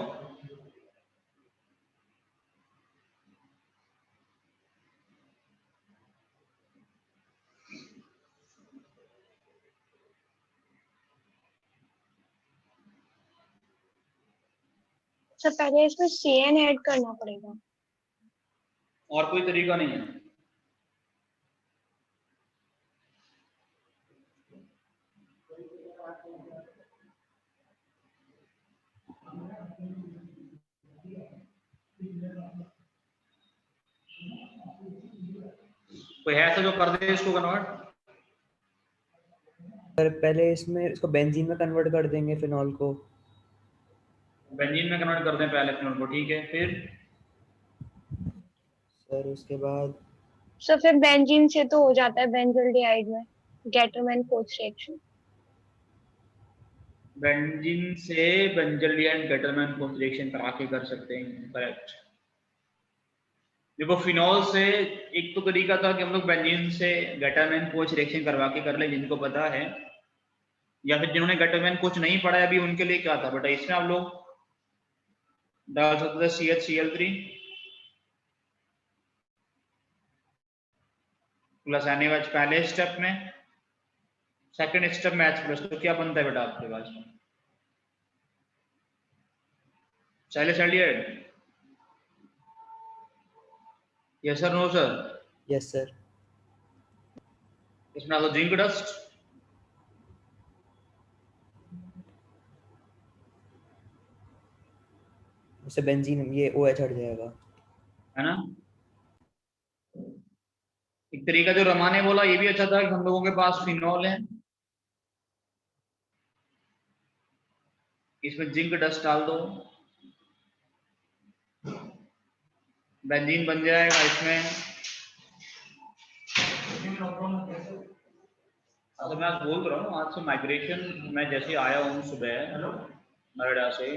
सर पहले इसमें CN ऐड करना पड़ेगा। और कोई तरीका नहीं है? कोई है ऐसा जो कर दे इसको कन्वर्ट? सर पहले इसमें इसको बेंजीन में कन्वर्ट कर देंगे फिनॉल को। बेंजीन में कन्वर्ट कर दें पहले फिनॉल को, ठीक है, फिर? सर उसके बाद सर फिर बेंजीन से तो हो जाता है बेंजल्डिहाइड में गेटरमैन-कोच रिएक्शन। बेंजीन से बेंजल्डिहाइड गेटरमैन-कोच रिएक्शन करा के कर सकते हैं, करेक्ट। देखो फिनॉल से एक तो तरीका था कि हम लोग बेंजीन से गेटरमैन-कोच रिएक्शन करवा के कर ले, जिनको पता है, या फिर जिन्होंने गेटरमैन-कोच नहीं पढ़ा है अभी उनके लिए क्या था बेटा, इसमें आप लोग डाल सकते थे CHCl3 प्लस NaOH पहले स्टेप में, सेकंड स्टेप में H प्लस, तो क्या बनता है बेटा आपके पास? Salicylide? Yes sir, no sir? Yes sir. इसमें डालो जिंक डस्ट, उससे बेंजीन ये OH हट जाएगा, है ना? एक तरीका जो रमा ने बोला ये भी अच्छा था कि हम लोगों के पास फिनॉल है, इसमें जिंक डस्ट डाल दो, बेंजीन बन जाएगा इसमें। तो मैं आज बोल रहा हूँ, आज से माइग्रेशन, मैं जैसे आया हूँ सुबह नोएडा से,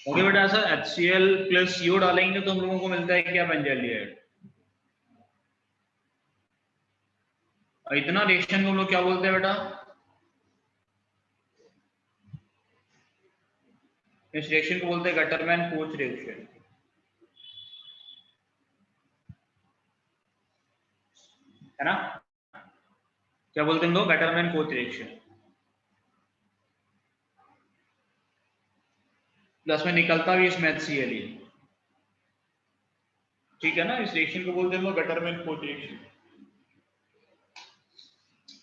ओके बेटा, सर HCl प्लस CO डालेंगे तो हम लोगों को मिलता है क्या? बेंजल्डिहाइड। इतना रिएक्शन को हम लोग क्या बोलते हैं बेटा? इस रिएक्शन को बोलते हैं गेटरमैन-कोच रिएक्शन, है ना? क्या बोलते हैं हम लोग? Gattermann-coach reaction. प्लस में निकलता भी इसमें HCl ही, ठीक है ना? इस रिएक्शन को बोलते हैं हम लोग गेटरमैन-कोच रिएक्शन।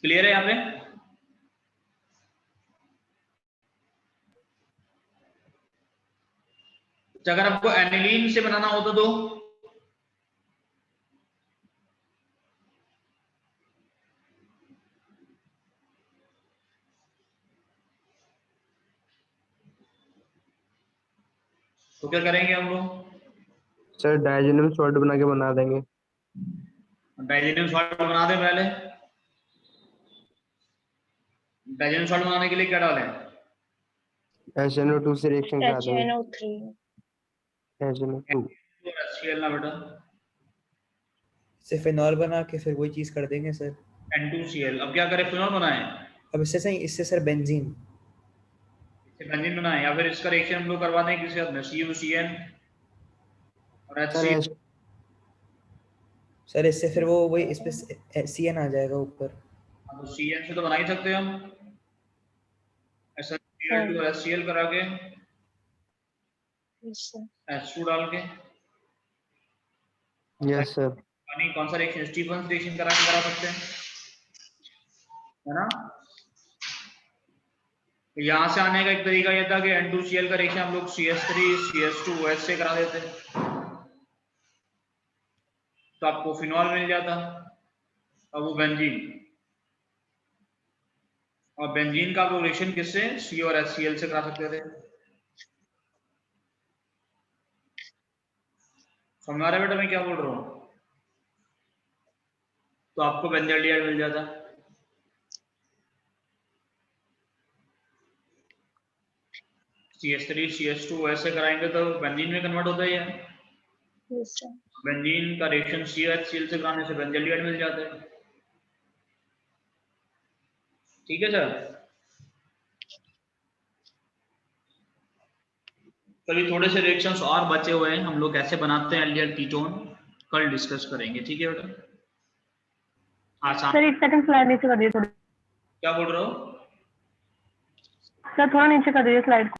क्लियर है यहाँ पे? अगर आपको एनिलीन से बनाना होता तो क्या करेंगे हम लोग? सर डायजेनियम सॉल्ट बना के बना देंगे। डायजेनियम सॉल्ट बना दें पहले। डायजेनियम सॉल्ट बनाने के लिए क्या डालें? HNO2 से रिएक्शन करा देंगे। HNO3 HNO2 HCl ना बेटा, इससे फिनॉल बना के फिर वही चीज कर देंगे सर। N2Cl। अब क्या करें, फिनॉल बनाएं? अब इससे सही, इससे सर बेंजीन। से बेंजीन बनाए, या फिर इसका रिएक्शन हम लोग करवा दें किसी साथ में, CuCN और सर HCl। सर इससे फिर वो वही इस पे CN आ जाएगा ऊपर। हाँ, तो CN से तो बना ही सकते हैं हम, ऐसा Cl2 और HCl करा के यस सर। H2 डाल के। Yes sir. पानी कौन सा रिएक्शन, स्टीफन रिएक्शन करा के करा सकते हैं, है ना। तो यहाँ से आने का एक तरीका ये था कि N2Cl का रिएक्शन हम लोग CH3CH2OH से करा देते, तो आपको फिनॉल मिल जाता। अब वो बेंजीन, और बेंजीन का आप रिएक्शन किससे, C और HCl से करा सकते थे। समझ आ रहा है बेटा मैं क्या बोल रहा हूँ। तो आपको बेंजल्डिहाइड मिल जाता। CH3CH2OH से कराएंगे तो बेंजीन में कन्वर्ट होता है। Yes sir. बेंजीन का रिएक्शन COHCl से कराने से बेंजल्डिहाइड मिल जाता है। ठीक है सर। चलिए थोड़े से रिएक्शंस और बचे हुए हैं, हम लोग कैसे बनाते हैं एल्डिहाइड कीटोन कल डिस्कस करेंगे। ठीक है बेटा। आसान। सर एक सेकंड स्लाइड नीचे कर दीजिए थोड़ी। क्या बोल रहे हो? सर थोड़ा नीचे कर दीजिए स्लाइड को।